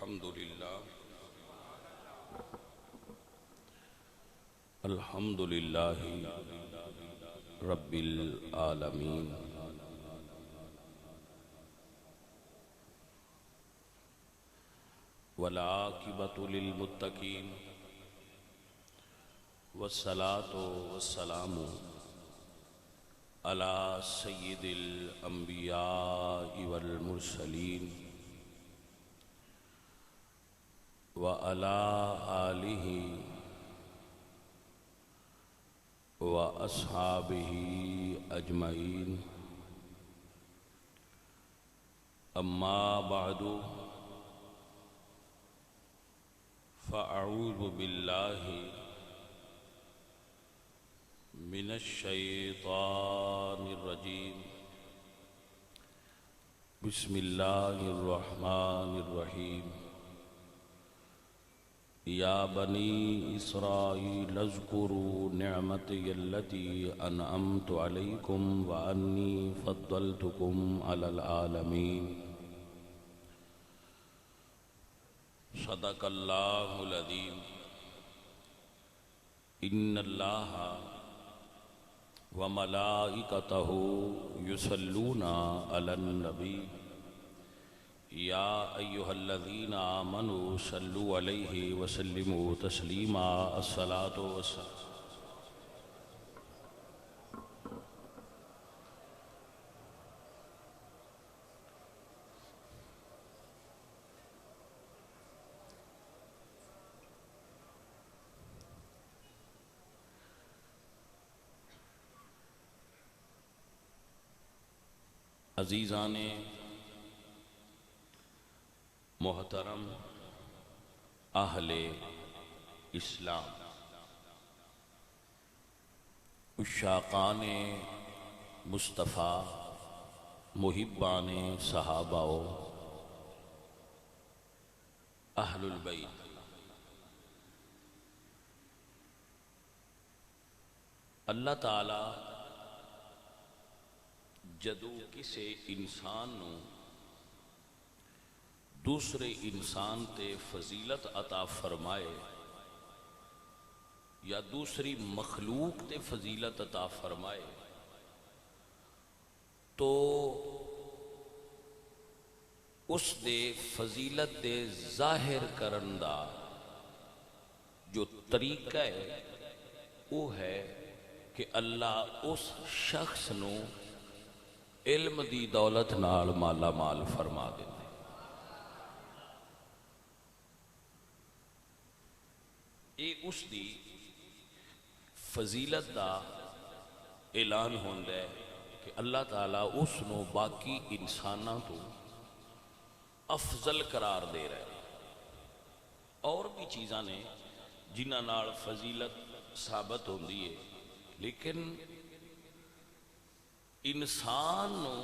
الحمد للہ رب العالمین والعاقبۃ للمتقین والصلاة والسلام علی سید الانبیاء والمرسلین وعلی آلہ وأصحابه أجمعين أما بعد فأعوذ بالله من الشيطان الرجيم بسم الله الرحمن الرحيم یا بنی اسرائیل اذکروا نعمتی التي انعمت علیکم وانی فضلتکم علی العالمین صدق اللہ العظیم ان اللہ وملائکتہ یصلون علی النبی یا ایہا الذین آمنوا صلوا علیہ وسلموا تسلیما الصلاة والسلام عزیزان محترم اہل اسلام، عشاقان مصطفیٰ، محبان صحابہ، اہل البیت، اللہ تعالی جدو کسے انسان نو دوسرے انسان تے فضیلت عطا فرمائے یا دوسری مخلوق تے فضیلت عطا فرمائے تو اس دے فضیلت دے ظاہر کرن دا جو طریقہ ہے وہ ہے کہ اللہ اس شخص نو علم دی دولت نال مالا مال فرما دے. یہ اس دی فضیلت دا اعلان ہوندہ ہے کہ اللہ تعالیٰ اس نو باقی انساناں تو افضل قرار دے رہے ہیں. اور بھی چیزاں نے جنہاں نال فضیلت ثابت ہوندی ہے، لیکن انسان نو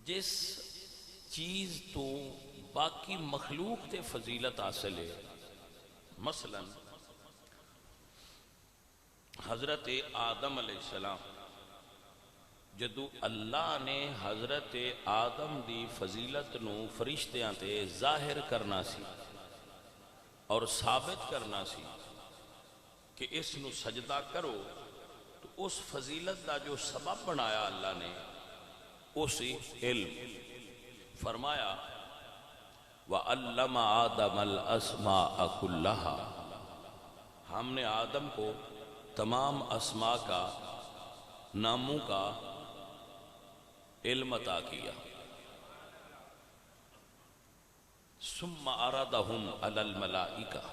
جس چیز تو باقی مخلوق تے فضیلت حاصل ہے، مثلا حضرت آدم علیہ السلام جدو اللہ نے حضرت آدم دی فضیلت نو فرشتیاں تے ظاہر کرنا سی اور ثابت کرنا سی کہ اس نو سجدہ کرو، تو اس فضیلت دا جو سبب بنایا اللہ نے اسی علم فرمایا وَعَلَّمَ آدَمَ الْأَسْمَاءَ كُلَّهَا، ہم نے آدم کو تمام اسماء کا، ناموں کا علم عطا کیا. ثُمَّ عَرَضَهُمْ عَلَى الْمَلَائِكَةِ،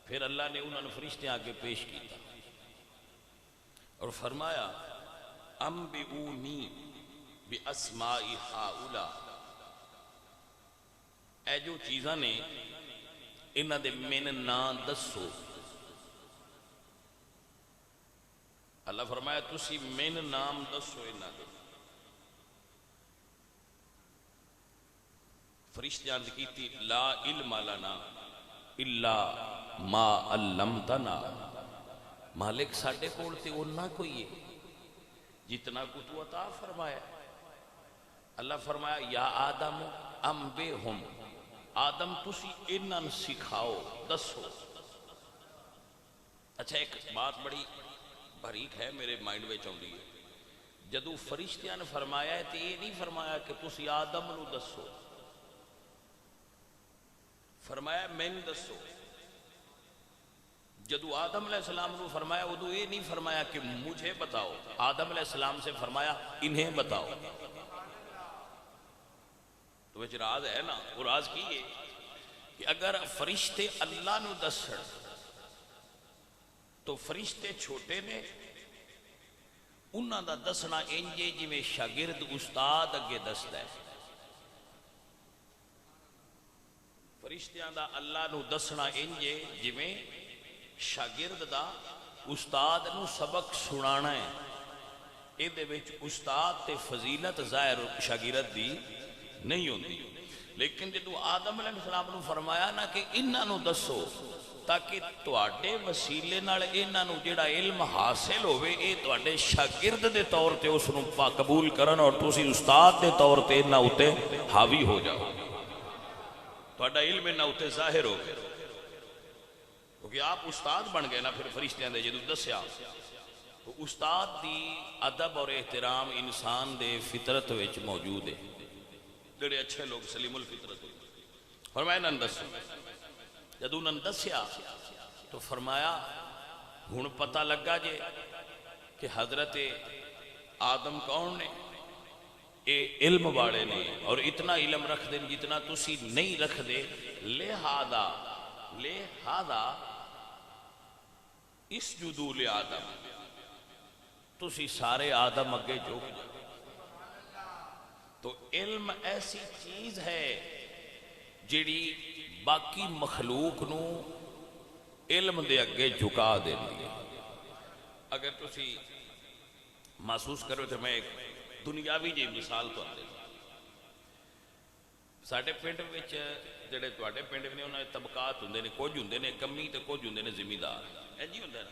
پھر اللہ نے انہوں نے فرشتے آگے پیش کیا اور فرمایا انبئونی باسماء ہؤلاء، اے جو چیزاں نے انہاں دے مین نام دسو. اللہ فرمایا تسی مین نام دسو انہاں دے. فرشتیاں نے کیتی لا علم لنا الا ما علمتنا، مالک ساڑھے کول تے اونا کوئی ہے جتنا کو تو عطا فرمایا. اللہ فرمایا یا آدم انبئہم، آدم تسی انہاں نوں سکھاؤ، دسو۔ اچھا ایک بات بڑی باریک ہے، میرے مائنڈ میں آؤندی ہے، جدو فرشتیاں نے فرمایا ہے تو یہ نہیں فرمایا کہ تسی آدم نو دسو، فرمایا میں نے دسو۔ جدو آدم علیہ السلام نے فرمایا ادو یہ نہیں فرمایا کہ مجھے بتاؤ، آدم علیہ السلام سے فرمایا انہیں بتاؤ۔ تو وہ راز ہے نا، وہ راز کی ہے کہ اگر فرشتے اللہ نو دسن تو فرشتے چھوٹے نے، انہاں دا دسنا انجے جی میں شاگرد استاد اگے دستا ہے۔ فرشتیاں دا اللہ نو دسنا انجے جی میں شاگرد دا استاد نو سبق سنانا ہے، اے دے وچ استاد تے فضیلت ظاہر شاگرد دی نہیں ہوندی۔ لیکن جدو آدم علیہ السلام نو فرمایا نا کہ انہاں نو دسو تاکہ تواڈے وسیلے نال انہاں نو جڑا علم حاصل ہوئے، اے تواڈے شاگرد دے طور تے اس نو قبول کرن اور تسی استاد دے طور تے انہاں اُتے حاوی ہو جاؤ، تواڈا علم انہاں اُتے ظاہر ہو گیا، کیونکہ آپ استاد بن گئے نا۔ پھر فرشتیاں دے جدو دسیا تو استاد دی ادب اور احترام انسان دے فطرت وچ موجود ہے، جڑے اچھے لوگ سلیم الفطرت ہوتے۔ فرمایا انہاں دسو، جدو انہاں دسیا تو فرمایا ہن پتہ لگا جے کہ حضرت آدم کون نے، اے علم والے نے اور اتنا علم رکھ دیں جتنا تسی نہیں رکھ دے، لہذا اسجدوا لآدم، تسی سارے آدم اگے جھک جاؤ۔ تو علم ایسی چیز ہے جڑی باقی مخلوق نو علم دے اگے جھکا دیندی ہے۔ اگر تسی محسوس کرو تو میں ایک دنیاوی جی مثال تو آتے ساڑھے پنڈ وچ جڑے تواڈے پنڈ نے انہاں دے طبقات ہوندے نے، کچھ ہوندے نے کمی تے کچھ ہوندے نے ذمہ دار، اے جی ہوندا نا۔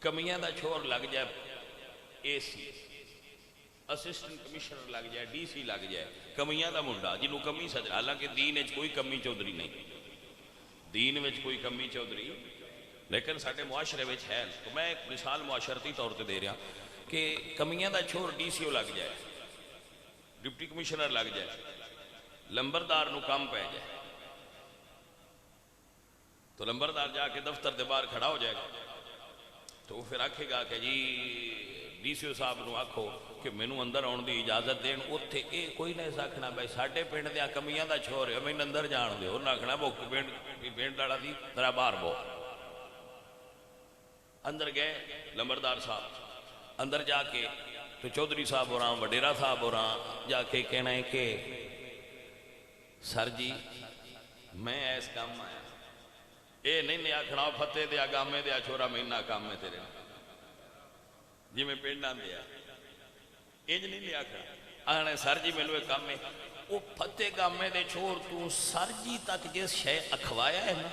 کمیاں دا چھوڑ لگ جائے اے سی، اسسٹنٹ کمشنر لگ جائے، ڈی سی لگ جائے، کمیاں دا منڈا جنہوں کمی سد، حالانکہ دین وچ کوئی کمی چودھری نہیں، دین وچ کوئی کمی چودھری لیکن ساڈے معاشرے وچ ہے۔ تو میں ایک مثال معاشرتی طور تے دے رہا کہ کمیاں دا چھوڑ ڈی سی او لگ جائے، ڈپٹی کمشنر لگ جائے، لمبردار نو کام پہ جائے، تو لمبردار جا کے دفتر دے باہر کھڑا ہو جائے گا، تو وہ پھر آکھے گا کہ جی ڈی سی او صاحب نو آکھو کہ مینوں اندر آن دی اجازت دین۔ اوتھے اے کوئی نہیں ساکھنا بھائی ساڈے پنڈ دیاں کمیاں دا چھوڑ ہے، مینوں اندر جان دیو، انہاں آکھنا وہ پنڈ والا دی ذرا باہر بو۔ اندر گئے لمبردار صاحب، اندر جا کے تو چودھری صاحب ہو رہا وڈیرا صاحب ہو رہا جا کے کہنا ہے کہ سر جی میں ایس کام آیا، اے نہیں آکھنا فتح دیا گامے دیا چھوڑا مہینہ کام میں تیرے جی میں پنڈاں دیا، انج نہیں آکھنا، آنے سر جی ملو ایک کام میں وہ فتح گامے دے چھوڑ تو سر جی تک جس شے اکھوایا ہے نا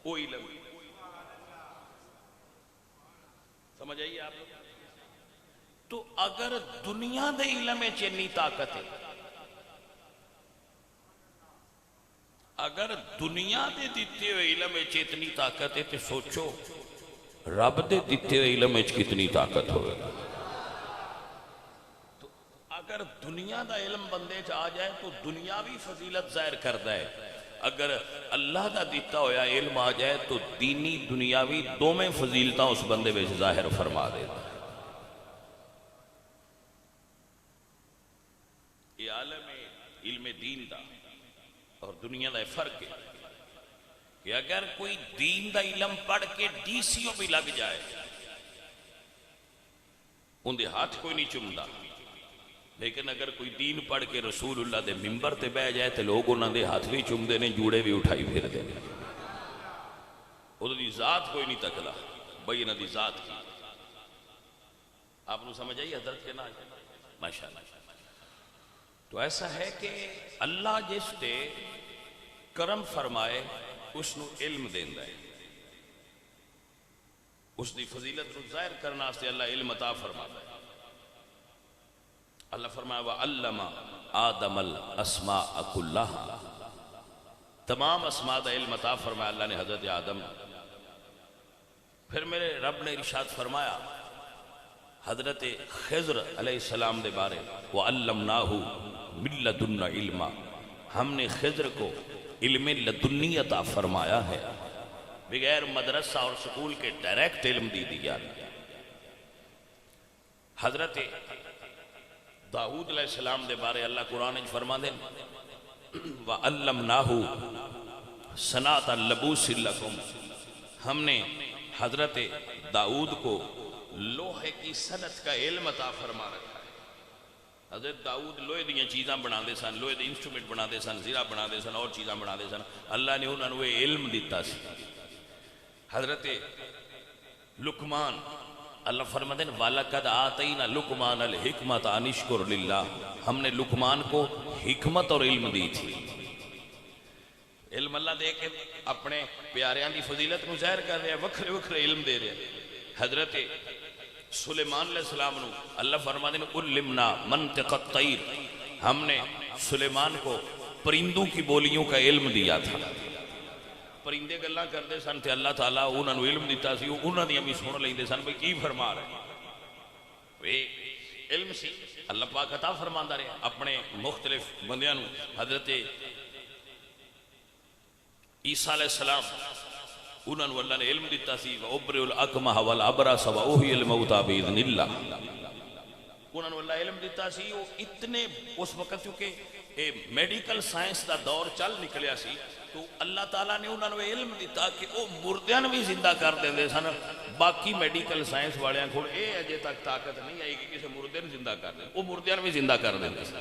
وہ علم، سمجھ آئیے آپ؟ تو اگر دنیا دے علم چینی طاقت ہے، اگر دنیا دے دیتے ہوئے علم اتنی طاقت ہے تو سوچو رب دے دیتے ہوئے علم کتنی طاقت ہوئے گا۔ تو اگر دنیا دا علم بندے آ جائے تو دنیاوی فضیلت ظاہر کرتا ہے، اگر اللہ دا دیتا ہویا علم آ جائے تو دینی دنیاوی دو میں فضیلتاں اس بندے میں ظاہر فرما دیتا ہے۔ یہ عالم علم دین دا اور دنیا دا فرق ہے کہ اگر کوئی دین دا علم پڑھ کے ڈی سی او بھی لگ جائے ان دے ہاتھ کوئی نہیں چمدا، لیکن اگر کوئی دین پڑھ کے رسول اللہ دے ممبر تے بہ جائے تو لوگ انہاں دے ہاتھ بھی چم دے نے، جوڑے بھی اٹھائی پھر دے نے، انہاں دی ذات کوئی نہیں تکلا بھئی انہاں دی ذات کی۔ آپ نے سمجھ آئی حضرت کے نام؟ ماشاءاللہ۔ تو ایسا ہے کہ اللہ جس تے کرم فرمائے اس نو علم دیندا ہے، اس دی فضیلت نو ظاہر کرنا سے اللہ علم عطا فرماتا ہے۔ اللہ فرمایا وَعَلَّمَ آدم الاسماء کلہا، تمام اسماء دا علم عطا فرمایا اللہ نے حضرت آدم۔ پھر میرے رب نے ارشاد فرمایا حضرت خضر علیہ السلام دے بارے، وَعَلَّمْنَاهُ مِن لَدُنَّا عِلْمًا، ہم نے خضر کو علم لدنی عطا فرمایا ہے، بغیر مدرسہ اور سکول کے ڈائریکٹ علم دی دیا۔ حضرت داؤد علیہ السلام دے بارے اللہ قرآن میں فرما دے وَعَلَّمْنَاهُ صَنَعَةَ لَبُوسٍ لَكُمْ، ہم نے حضرت داؤد کو لوہے کی صنعت کا علم عطا فرما رکھا ہے۔ حضرت داؤد لوہے دیاں چیزاں بنا دے سن، لوہے دے انسٹرومنٹ بنا دے سن، زیرہ بنا دے سن، اور چیزاں بنا دے سن، اللہ نے انہوں نے علم دیتا سی۔ حضرت لقمان اللہ فرما دیں وَلَقَدْ آتَيْنَا لُقْمَانَ الْحِكْمَةَ أَنِ اشْكُرْ لِلَّهِ، ہم نے لقمان کو حکمت اور علم دی تھی۔ علم اللہ دے کے اپنے پیاریاں دی فضیلت کو ظاہر کر رہے ہیں، وکھرے وکھرے علم دے رہے ہیں۔ حضرت سلیمان علیہ السلام نے اللہ فرما دیں عُلِّمْنَا مَنْطِقَ الطَّيْرِ، ہم نے سلیمان کو پرندوں کی بولیوں کا علم دیا تھا۔ پرندے گلاں کردے سن تے اللہ تعالیٰ انہوں نے علم دیتا سی، انہوں نے ہمیں سن لیندے سن بھئی کی فرما رہے ہیں۔ علم سی اللہ پاک عطا فرماندہ رہے اپنے مختلف بندیاں نو۔ حضرت عیسیٰ علیہ السلام انہوں نے اللہ نے علم دیتا سی وَأُبْرِئُ الْأَكْمَحَ وَالْأَبْرَصَ وَأُحْيِي الْمَوْتَى بِإِذْنِ اللَّهِ، انہوں نے اللہ علم دیتا سی۔ وہ اتنے اس وقت چونکہ میڈیکل سائنس دا دور چل نکلیا سی تو اللہ تعالیٰ نے انہوں نے علم دیتا کہ وہ مردیاں بھی زندہ کر دیں سن۔ باقی میڈیکل سائنس والیاں کھول اے اجے تک طاقت نہیں آئی کہ کسی مردے نے زندہ کر دیں، وہ مردیاں بھی زندہ کر دیں سن۔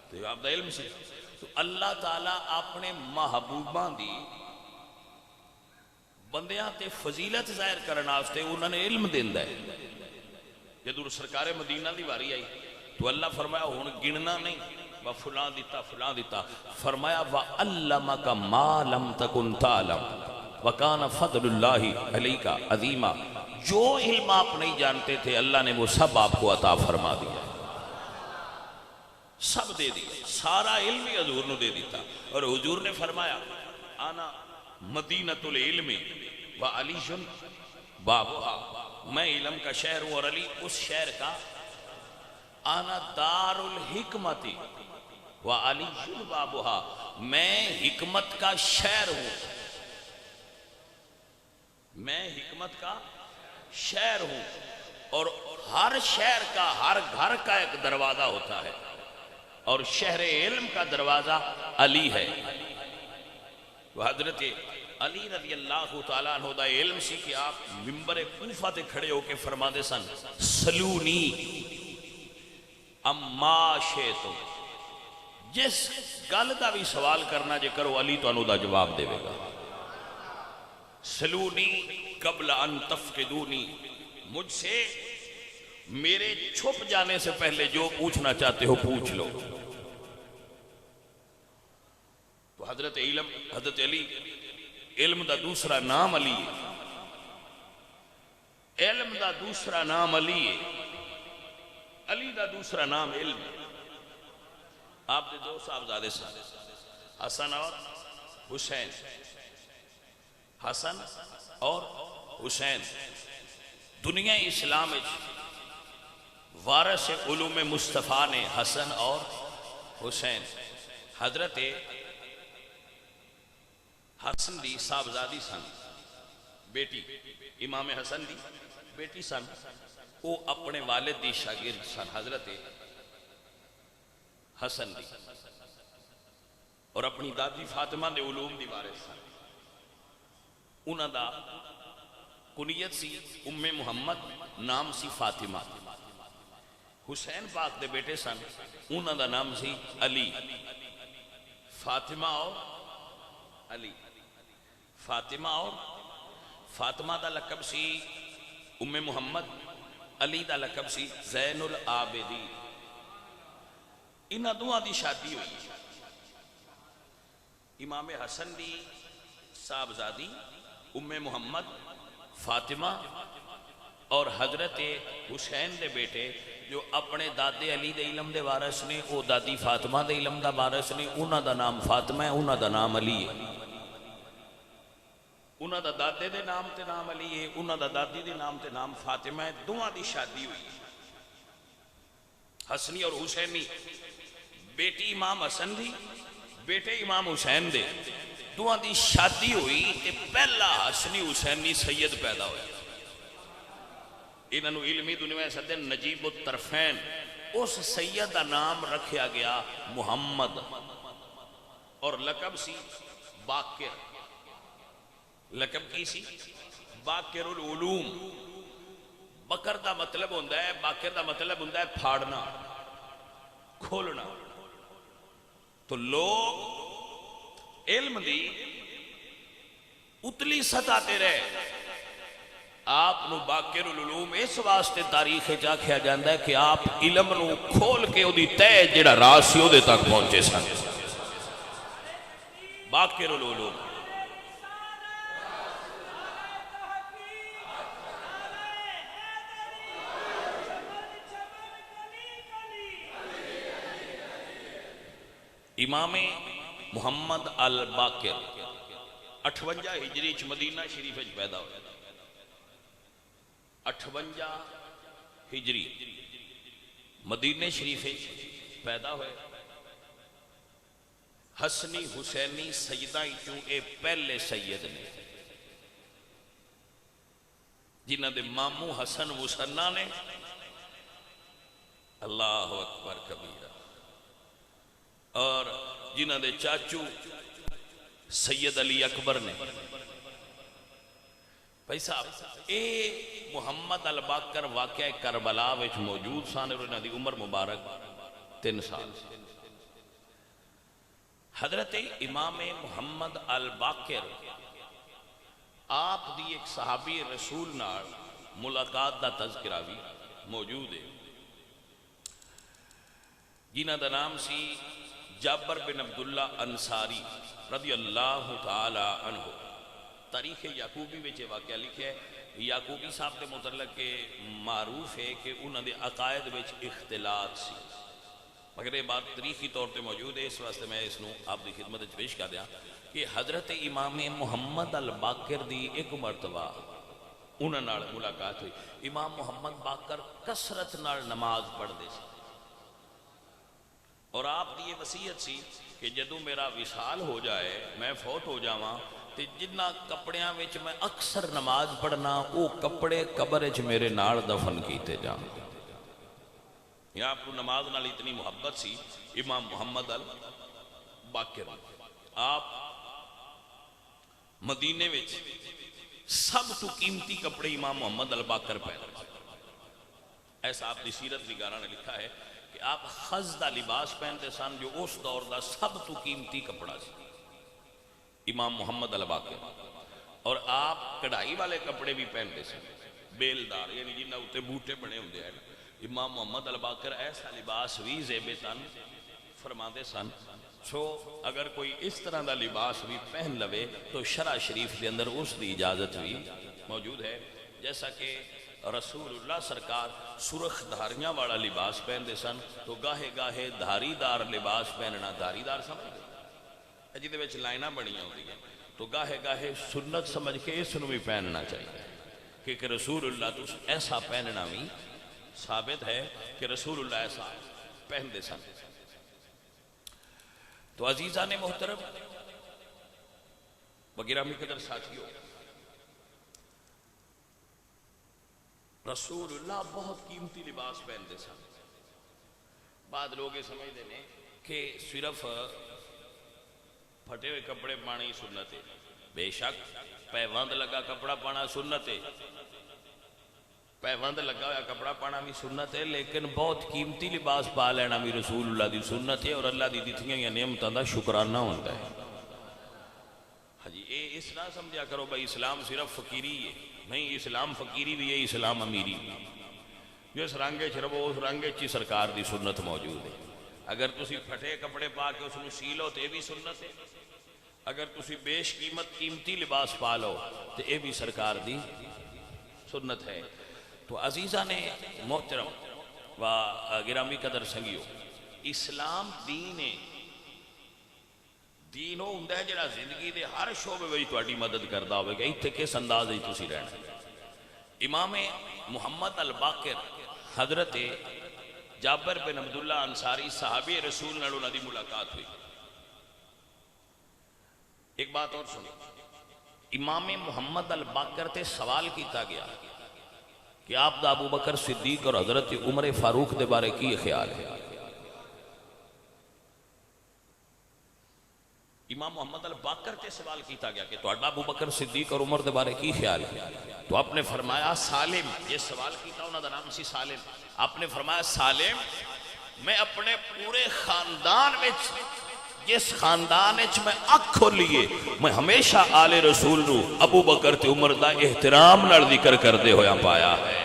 تو آپ دا علم سی۔ تو اللہ تعالیٰ اپنے محبوباں دی بندیاں تے فضیلت ظاہر کرنا واسطے انہوں نے علم دیندا ہے۔ جدوں سرکار مدینہ دی واری آئی تو اللہ فرمایا ہن گننا نہیں فلاں دیتا فلاں دیتا، فرمایا وَعَلَّمَكَ مَا لَمْ تَكُنْ تَعْلَمْ وَكَانَ فَضْلُ اللَّهِ عَلَيْكَ عَظِيمًا، جو علم آپ نہیں جانتے تھے اللہ نے وہ سب آپ کو عطا فرما دیا، سب دے دیا، سارا علم ہی حضور نے دے دیتا۔ اور حضور نے فرمایا آنا مدینۃ العلم وعلی بابها، میں علم کا شہر ہوں اور علی اس شہر کا، آنا دار الحکمت وعلی بابها، میں حکمت کا شہر ہوں، میں حکمت کا شہر ہوں۔ اور ہر شہر کا ہر گھر کا ایک دروازہ ہوتا ہے اور شہر علم کا دروازہ علی ہے۔ حضرت علی رضی اللہ تعالیٰ عنہ دا علم سی کہ آپ ممبر کوفہ تے کھڑے ہو کے فرما دے سن سلونی اما شئتم، جس گل دا بھی سوال کرنا جے کرو علی تو انہوں دا جواب دے گا۔ سلونی قبل ان تفقدونی، مجھ سے میرے چھپ جانے سے پہلے جو پوچھنا چاہتے ہو پوچھ لو۔ تو حضرت علی علم دا دوسرا نام علی ہے، علم دا دوسرا نام علی ہے، علی دا دوسرا نام علم ہے۔ آپ نے دو صاحبزادے سن حسن اور حسین، حسن اور حسین دنیا اسلام وارث علوم مصطفیٰ نے حسن اور حسین۔ حضرت حسن دی صاحبزادی سن، بیٹی امام حسن دی بیٹی سن، وہ اپنے والد دی شاگرد سن حضرت حسن دی، اور اپنی دادی فاطمہ دے علوم دی وارث سن۔ انہاں دا کنیت سی ام محمد، نام سی فاطمہ۔ حسین پاک دے بیٹے سن، انہاں دا نام سی علی، فاطمہ اور علی، فاطمہ اور فاطمہ دا لقب سی ام محمد، علی دا لقب سی زین العابدین۔ انہاں دوہاں دی شادی ہوئی، امام حسن دی صاحبزادی ام محمد فاطمہ اور حضرت حسین دے بیٹے جو اپنے دادے علی دے علم دے وارث نے وہ دادی فاطمہ دے علم دا وارث نے انہاں دا نام فاطمہ ہے انہاں دا نام علی ہے انہاں دا دادے دے نام تے نام علی ہے انہاں دا دادی دے نام تے نام فاطمہ ہے دوہاں دی شادی ہوئی حسنی اور حسینی بیٹی امام حسن دی بیٹے امام حسین دے دوہاں دی شادی ہوئی تے پہلا حسنی حسینی سید پیدا ہویا انہوں علمی دنیا سدے نجیب الطرفین اس سید دا نام رکھیا گیا محمد اور لقب سی باقر لقب کی سی باقر العلوم بکر دا مطلب ہوندہ ہے باقر دا مطلب ہوندہ ہے پھاڑنا کھولنا تو لوگ علم دی اتلی سطح تے رہے آپ نو باقر العلوم اس واسطے تاریخ آکھیا جاندا ہے کہ آپ علم نو کھول کے اودی تے جڑا راز سی اودے تک پہنچے سن باقر العلوم امام محمد الباقر 58 ہجری چ مدینہ شریف وچ پیدا ہویا 58 ہجری مدینہ شریف پیدا ہوئے حسنی حسینی سیدہ کیوں اے پہلے سید نے جنہ دے مامو حسن مسنہ نے اللہ اکبر کبیرہ اور جنہ دے چاچو سید علی اکبر نے بھائی صاحب اے محمد الباقر واقعہ کربلا وچ موجود سان اور انہاں دی عمر مبارک 3 سال حضرت امام محمد الباقر آپ دی ایک صحابی رسول نال ملاقات دا تذکرہ بھی موجود ہے جنہ دا نام سی جابر بن عبداللہ انصاری رضی اللہ تعالی عنہ تاریخ یعقوبی وچ واقعہ لکھا ہے یعقوبی صاحب کے متعلق کے معروف ہے کہ انہوں نے عقائد وچ اختلاط سی مگر یہ بات تاریخی طور پہ موجود ہے اس واسطے میں اس نو آپ دی خدمت پیش کر دیا کہ حضرت امام محمد الباقر دی ایک مرتبہ انہوں نے ملاقات ہوئی امام محمد باقر کثرت نال نماز پڑھ دے سی اور آپ دی یہ وصیت سی کہ جدوں میرا وصال ہو جائے میں فوت ہو جاواں تے جنہ کپڑیاں وچ میں اکثر نماز پڑھنا او کپڑے قبر وچ میرے نال دفن کیتے جان یا آپ کو نماز نال اتنی محبت سی امام محمد الباقر آپ مدینے وچ سب تو قیمتی کپڑے امام محمد الباقر پہنتے ایسا آپ دی سیرت نگاراں نے لکھا ہے کہ آپ خز دا لباس پہنتے سن جو اس دور دا سب تو قیمتی کپڑا سی امام محمد الباقر اور آپ کڑھائی والے کپڑے بھی پہنتے سن بیلدار یعنی جنہ ہوتے بوٹے بنے ہوندے ہیں امام محمد الباقر ایسا لباس بھی زیب تن فرماتے سن سو اگر کوئی اس طرح دا لباس بھی پہن لوے تو شرع شریف کے اندر اس دی اجازت بھی موجود ہے جیسا کہ رسول اللہ سرکار سرخ دھاریاں والا لباس پہنتے سن تو گاہے گاہے دھاری دار لباس پہننا دھاری دار سمجھ گئے جیدے وچ لائنہ بڑیاں ہوتی ہیں تو گاہے گاہے سنت سمجھ کے اس نو بھی پہننا چاہیے کہ رسول اللہ تو ایسا پہننا بھی ثابت ہے کہ رسول اللہ ایسا پہنتے سن تو عزیزان محترم وگرامی قدر ساتھیوں رسول اللہ بہت قیمتی لباس پہنتے سن بعد لوگ یہ سمجھتے ہیں کہ صرف پھٹے ہوئے کپڑے پانا ہی سنت ہے بے شک پیوند لگا کپڑا پانا سنت ہے پیوند لگا ہوا کپڑا پانا بھی سنت ہے لیکن بہت قیمتی لباس پا لینا بھی رسول اللہ دی سنت ہے اور اللہ دی دتیاں یا نعمتاں دا شکرانہ ہوتا ہے ہاں جی اے اس نہ سمجھا کرو بھائی اسلام صرف فقیری ہے نہیں اسلام فقیری بھی ہے اسلام امیری بھی جس رنگے چربو اس رنگے چی سرکار دی سنت موجود ہے اگر تسی پھٹے کپڑے پا کے اس میں سیلو تو یہ بھی سنت ہے اگر تسی بیش قیمت قیمتی لباس پا لو تو یہ بھی سرکار دی سنت ہے تو عزیزہ نے محترم گرامی قدر سنگیو اسلام دین ہے، دین وہ ہوں جڑا زندگی دے ہر شعبے میں تہاڈی مدد کرتا ہوئے گا. اتنے کس انداز تسی رہنا. امام محمد الباقر حضرت جابر بن عبداللہ انصاری صحابی رسول نال انہاں دی ملاقات ہوئی. ایک بات اور سنو، امام محمد الباقر تے سوال کیتا گیا کہ آپ دا ابو بکر صدیق اور حضرت عمر فاروق دے بارے کی خیال ہے. امام محمد الباقر تے سوال کیتا گیا کہ تہاڈا ابو بکر صدیق اور عمر دے بارے کی خیال ہے. تو آپ نے فرمایا سالم، یہ سوال کیتا انہاں دا نام سی سالم. آپ نے فرمایا سالم، میں اپنے پورے خاندان وچ جس خاندان وچ میں اکھ کھولیے میں ہمیشہ آل رسول نو ابو بکر تے عمر دا احترام نال ذکر کردے ہویا پایا ہے.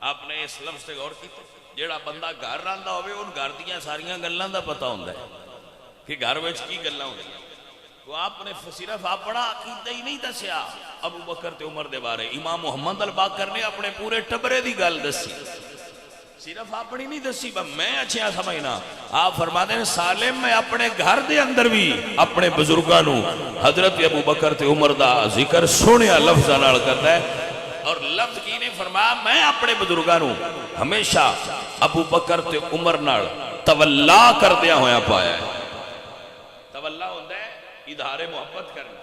آپ نے اس لفظ سے غور کیتا، جیڑا بندہ گھر رہندا ہوئے ان گھر دیاں ساریاں گلاں دا پتہ ہوندا ہے کہ گھر وچ کی گلاں ہوندیاں. تو آپ نے صرف اپنا عقیدہ ہی نہیں دسیا ابو بکر تے عمر دے بارے، امام محمد الباقر نے اپنے پورے ٹبرے دی گل دسی، صرف اپنی نہیں دسی میں اچھا سمجھنا. آپ فرماتے ہیں سالم میں اپنے گھر دے اندر بھی اپنے بزرگانو حضرت ابو بکر تے عمر دا ذکر سونیا لفظ نال کرتا ہے. اور لفظ کی نے فرمایا میں اپنے بزرگانو ہمیشہ ابو بکر تے عمر نال تولا کردیا ہویا پایا ہے. تولا ہوندہ ہے اظہار محبت کرنا،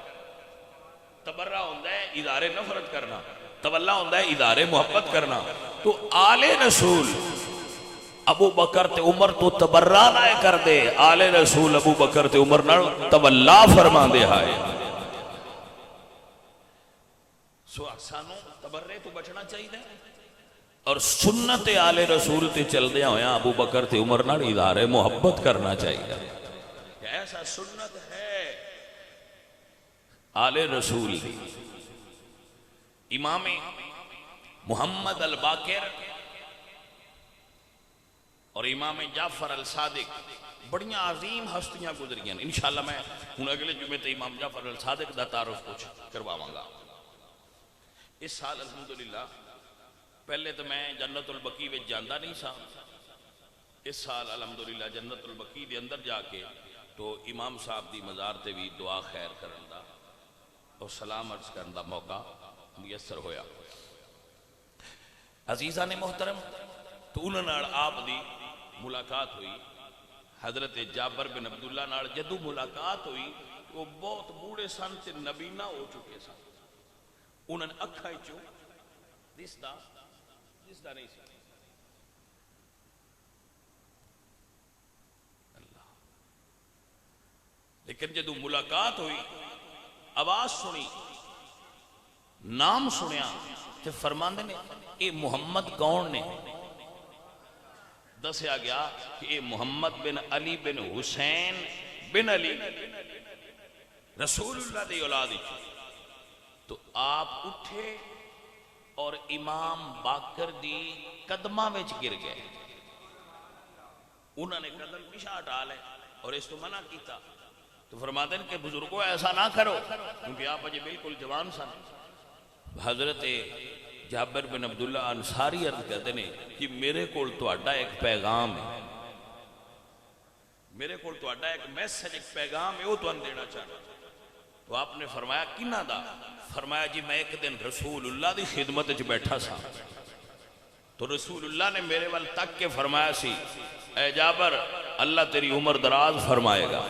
تبرہ ہوندہ ہے اظہار نفرت کرنا، تولا ہوندہ ہے اظہار محبت کرنا. تو آل رسول ابو بکر تے عمر تو تبرہ نہ کر دے، آل رسول ابو بکر تے عمر نہ تولا فرما دے ہائے. سو سانوں تبرے تو بچنا چاہیے اور سنت آل رسول تے چل دیا ہویا ابو بکر تے عمر نہ اظہار محبت کرنا چاہیے. ایسا سنت ہے آل رسول. امام محمد الباقر اور امام جعفر الصادق بڑیاں عظیم ہستیاں گزریاں. انشاءاللہ میں ہوں اگلے جمعے تے امام جعفر الصادق دا تعارف کچھ کرواواں گا. اس سال الحمدللہ پہلے تو میں جنت البقیع وچ جاندا نہیں سا، اس سال الحمدللہ جنت البقیع دے اندر جا کے تو امام صاحب دی مزار تے بھی دعا خیر کرن دا اور سلام عرض کرن دا موقع میسر ہویا. عزیزان محترم، تو انہاں نال آپ دی ملاقات ہوئی. حضرت جابر بن عبداللہ نال جدو ملاقات ہوئی وہ بہت بوڑھے سن تے نبینا ہو چکے سن. انہاں نے اکھاں چوں دسدا نہیں سی. اللہ، لیکن جدو ملاقات ہوئی آواز سنی نام سنیا تے فرماندے نے اے محمد کون نے؟ دسیا گیا کہ اے محمد بن علی بن حسین بن علی رسول اللہ دی اولاد. تو آپ اٹھے اور امام باقر دی قدمہ وچ گر گئے. انہوں نے قدم پیچھے ہٹا لے اور اس تو منع کیتا. تو فرماتے ہیں کہ بزرگوں ایسا نہ کرو کیونکہ آپ اجے بالکل جوان سن. حضرت جابر بن عبداللہ انصاری عرض کہتے ہیں کہ میرے کول تہاڈا ایک پیغام ہے، میرے کول تہاڈا ایک میسج ایک پیغام ہے وہ تہاڈا دینا چاہتا. تو آپ نے فرمایا کنہ دا؟ فرمایا جی میں ایک دن رسول اللہ دی خدمت وچ بیٹھا سا تو رسول اللہ نے میرے وال تک کے فرمایا سی اے جابر اللہ تیری عمر دراز فرمائے گا.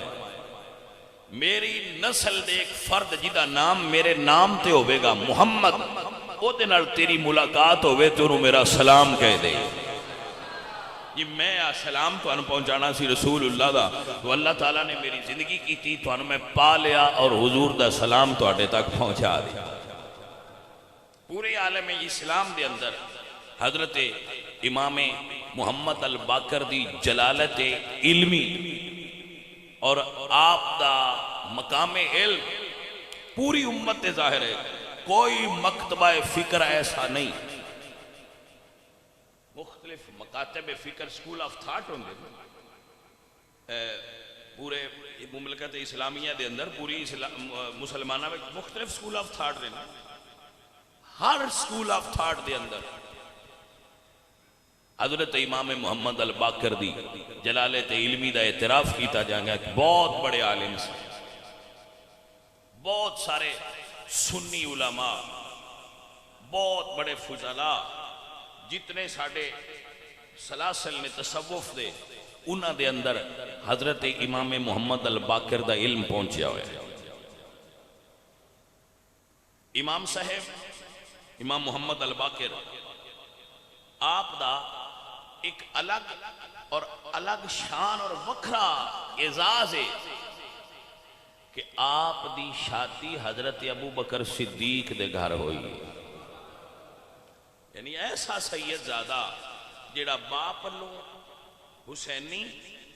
میری نسل دے ایک فرد جدا نام میرے نام تے ہوئے گا محمد، او دے نال تیری ملاقات ہوئے تو انہوں میرا سلام کہہ دے. جی میں سلام تو انہوں پہنچانا سی رسول اللہ دا. تو اللہ تعالیٰ نے میری زندگی کی تھی تو انہوں میں پا لیا اور حضور دا سلام تو آٹے تک پہنچا دیا. پورے عالم اسلام دے اندر حضرت امام محمد الباقر دی جلالت علمی اور آپ دا مقام علم پوری امت تے ظاہر ہے. کوئی مکتبہ فکر ایسا نہیں. مختلف مکاتب فکر سکول آف تھاٹ ہوں گے پورے مملکت اسلامیہ دے اندر پوری مسلمانہ میں مختلف سکول آف تھاٹ رہنا. ہر سکول آف تھاٹ دے اندر حضرت امام محمد الباقر دی جلالت علمی دا اعتراف کیتا جائے گا کہ بہت بڑے عالم سے بہت سارے سنی علماء بہت بڑے فضلاء جتنے ساڑھے سلاسل نے تصوف دے انہاں دے اندر حضرت امام محمد الباقر دا علم پہنچیا ہوئے. امام صاحب امام محمد الباقر آپ دا ایک الگ اور الگ شان اور وکھرا اعزاز ہے کہ آپ دی شادی حضرت ابو بکر صدیق دے گھر ہوئی. یعنی ایسا سید زادہ جیڑا باپ لوں حسینی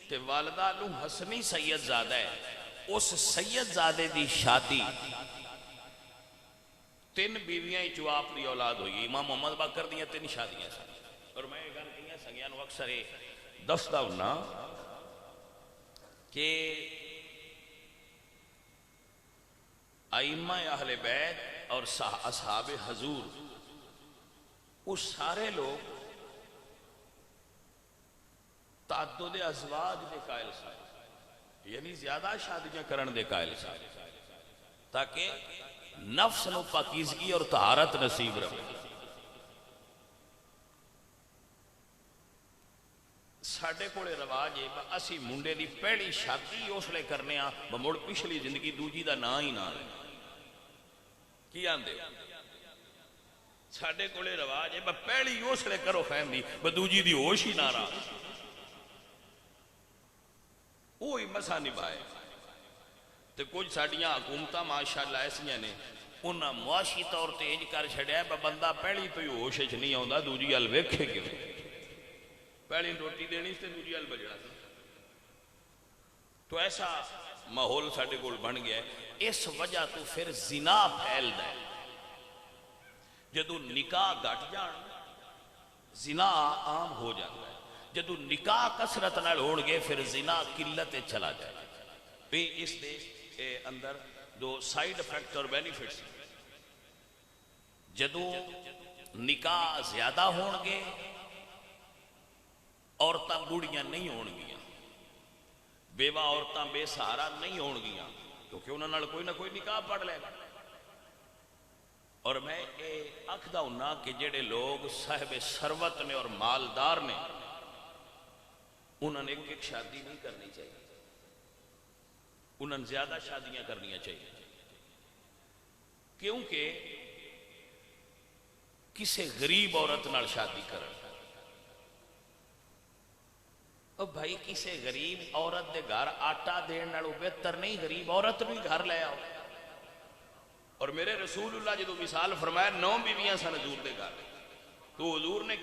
تے والدہ لوں حسنی سید زادہ ہے، اس سید زادے دی شادی 3 بیویاں جو آپ دی اولاد ہوئی. امام محمد باقر دیاں 3 شادیاں سن. اور میں یہ گھر کیا سنگیاں نو اکثر دستا ہونا کہ ائمہ اہل بیت اور اصحاب حضور وہ سارے لوگ تعدد ازواج دے قائل سن، یعنی زیادہ شادیاں کرن دے قائل سن تاکہ نفس نو پاکیزگی اور طہارت نصیب رہے. ساڑھے کوڑے رواج ہے اسی منڈے دی پہلی شادی اس لئے کرنے مڑ پچھلی زندگی دوجی دا نا ہی نہ رہے. کی آندے ساڑھے کوڑے رواج ہے پہلی اس لئے کرو خیم دی دوجی دی ہوش ہی نہ رہا وہی مسا نبھائے. تو کچھ ساڑیاں حکومتہ ماشاءاللہ ایسیاں نے انہاں معاشی طور تیج کر چھڑیا بندہ پہلی تو ہی ہوش نہیں آندا دوجی حل ویکھے کے پہلی روٹی دینی سے دوجی حل بجڑا. تو ایسا ماحول ساڑھے کول بن گیا ہے. اس وجہ تو پھر زنا پھیل دے. جدو نکاح گھٹ جان زنا عام ہو جاتا ہے. جدو نکاح کثرت نال ہون گے پھر زنا قلت چلا جائے. بھی اس دے اندر دو سائیڈ افیکٹ اور بینیفٹس. جدو نکاح زیادہ ہون گے عورتاں بوڑیاں نہیں ہون گیاں، بیوہ عورتاں بے سہارا نہیں ہون گیاں کیونکہ انہوں نے کوئی نہ کوئی نکاح پڑھ لے گا. اور میں آکھدا ہوں کہ جڑے لوگ صاحب ثروت نے اور مالدار نے انہوں نے ایک شادی نہیں کرنی چاہیے، انہوں نے زیادہ شادیاں کرنی چاہیے. کیونکہ کسے غریب عورت نال شادی کرن او بھائی کسے غریب عورت دے گھر آٹا دین نالوں بہتر نہیں غریب عورت بھی گھر لے آؤ. اور میرے رسول اللہ جدو مثال فرمایا 9 بیویاں سن حضور دے گھر تو حضور نے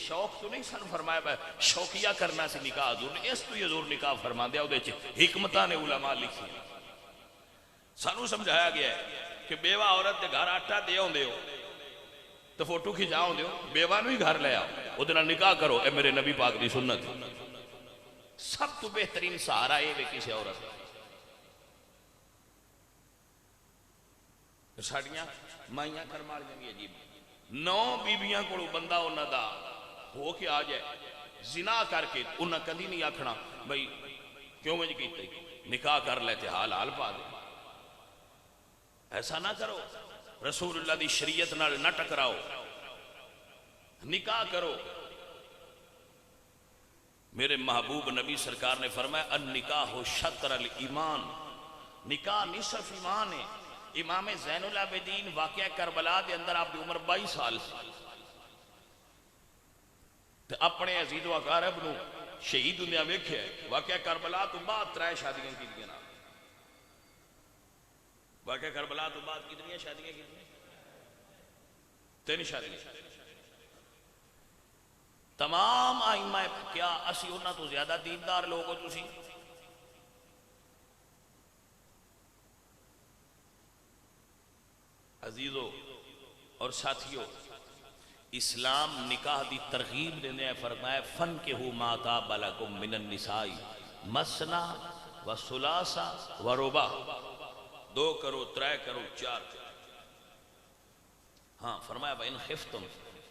شوق تو نہیں سن فرمایا شوقیہ کرنا سی نکاح. حضور نے اس تو حضور نکاح فرما دیا. حکمتاں نے علماء لکھی سانو سمجھایا گیا ہے کہ بیوہ عورت دے گھر آٹا دے آؤں دیو تو فوٹو کھچاؤں دیو بیوہ نو ہی گھر لے آؤ وہ دنہ نکاح کرو. اے میرے نبی پاک دی سنت سب تو بہترین سہارا اے وے کسی عورت. ساڑیاں مائیاں کرمالیاں بھی عجیب 9 بیویاں کو بندہ انہاں دا ہو کے آ جائے زنا کر کے انہاں کدی نہیں آکھنا بھئی کیوں مجھے کیتے نکاح کر لیتے حال حال پا دے. ایسا نہ کرو. رسول اللہ دی شریعت نال نہ ٹکراؤ نکاح کرو. میرے محبوب نبی سرکار نے فرمایا النکاح شطر الایمان نکاح نصف ایمان ہے. امام زین العابدین واقعہ کربلا دے اندر آپ دی عمر 22 سال سی تے اپنے عزیز و اقارب نو شہید دنیا ویکھے واقعہ کربلا تو بعد 3 شادیاں کی دیا نا. واقعہ کربلا تو بعد کتنی شادیاں کی دیا 3 شادیاں. تمام آئمہ کیا اسی انہاں تو زیادہ دیندار لوگ ہو تسی؟ عزیزو اور ساتھیو اسلام نکاح دی ترغیب دینے فرمایا فَنْكِحُوا مَا طَابَ لَكُم مِّنَ النِّسَاءِ مَثْنَىٰ وَثُلَاثَ وَرُبَاعَ 2 کرو 3 کرو 4 کرو. ہاں فرمایا وَإِنْ خِفْتُمْ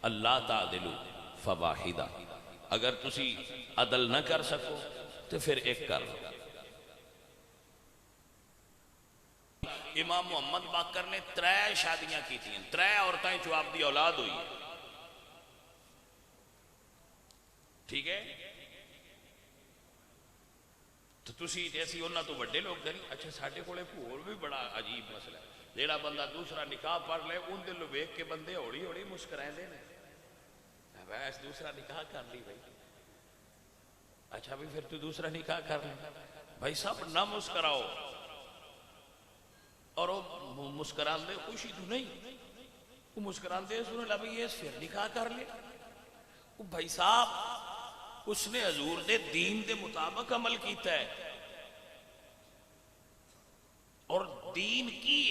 أَلَّا تَعْدِلُوا فَوَاحِدَةً اگر تسی عدل نہ کر سکو تو پھر ایک کر لو. امام محمد باقر نے 3 شادیاں کی تھیں، 3 عورتیں جو آپ دی اولاد ہوئی ہے. ٹھیک ہے، تو تسی ایسی انہاں تو بڑے لوگ نہیں. اچھا ساڈے کولے ہور بھی بڑا عجیب مسئلہ ہے. جیڑا بندہ دوسرا نکاح پڑھ لے ان دل ویکھ کے بندے ہوڑی ہوڑی مسکرائیں نے، بس دوسرا نکاح کر لی بھائی. اچھا بھی پھر تو دوسرا نکاح کر لیں بھائی صاحب، نہ مسکراؤ. اور وہ مسکران دے خوشی تو نہیں، وہ مسکران دے سنے لگا یہ پھر نکاح کر لے. وہ بھائی صاحب اس نے حضور دے دین دے مطابق عمل کیتا ہے، اور دین کی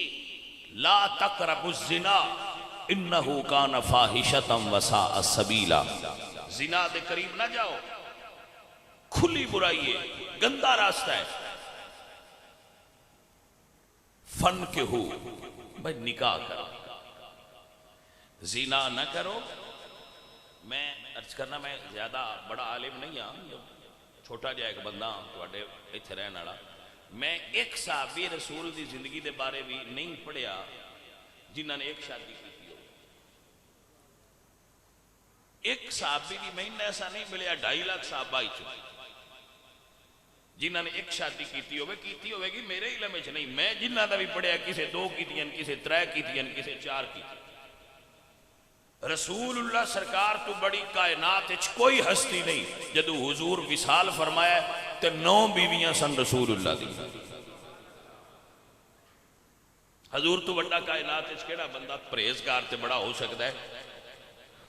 لا تقربوا الزنا انہو کان فاحشۃ وساء سبیلا. زنا دے قریب نہ جاؤ، کھلی برائی ہے، گندا راستہ ہے. فن کے ہو بھائی نکاح کرو، زنا نہ کرو. میں عرض کرنا میں زیادہ بڑا عالم نہیں ہوں، چھوٹا جا ایک بندہ تواڈے ایتھے رہن والا. میں ایک صحابی رسول دی زندگی دے بارے بھی نہیں پڑھیا جنہاں نے ایک شادی کی ہو. ایک صحابی بھی میں ایسا نہیں ملیا 2.5 لاکھ صحابہ جنہاں نے ایک شادی کیتی ہوئے گی میرے علم وچ نہیں. میں جنہاں دا بھی پڑھیا کسے 2 کیتیاں، کسے 3 کیتیاں، کسے 4 کیتیاں. رسول اللہ سرکار تو بڑی کائنات وچ کوئی ہستی نہیں. جدو حضور وصال فرمایا تے 9 بیویاں سن رسول اللہ دی. حضور تو بڑا کائنات وچ کیڑا بندہ پرہیزگار تے بڑا ہو سکتا ہے؟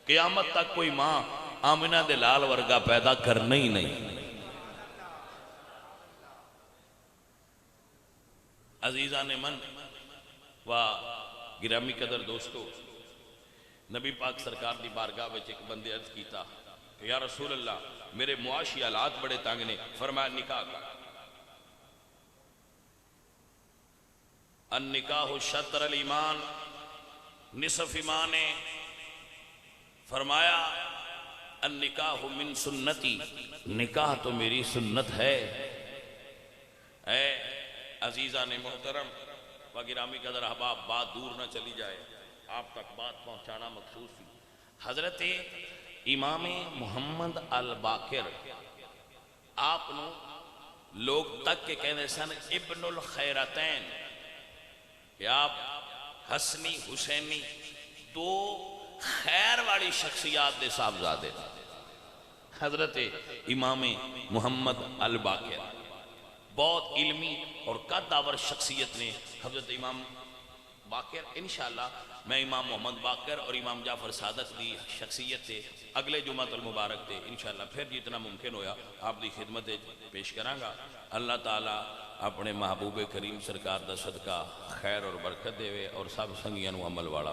قیامت تک کوئی ماں آمنہ دے لال ورگا پیدا کرنا ہی نہیں. عزیزان من و گرامی قدر دوستو، نبی پاک سرکار دی بارگاہ وچ ایک بندے عرض کیتا کہ یا رسول اللہ میرے معاشی حالات بڑے تنگ نے. فرمایا نکاح کا. النکاح شطر الایمان، نصف ایمان ہے. فرمایا النکاح من سنتی، نکاح تو میری سنت ہے. اے عزیزان محترم و گرامی قدر احباب، بات دور نہ چلی جائے، آپ تک بات پہنچانا مخصوص تھی. حضرت امام محمد الباقر آپ نو لوگ تک کے کہنے سن ابن الخیرتین، کہ آپ حسنی حسینی 2 خیر والی شخصیات دے صاحبزادے. حضرت امام محمد الباقر بہت علمی اور قدآور شخصیت نے. حضرت امام باقر انشاءاللہ میں امام محمد باقر اور امام جعفر صادق دی شخصیت سے اگلے جمعہ المبارک دے انشاءاللہ پھر جتنا ممکن ہویا آپ دی خدمت پیش کراں گا. اللہ تعالیٰ اپنے محبوب کریم سرکار دا صدقہ خیر اور برکت دے اور سب سنگیاں نو عمل والا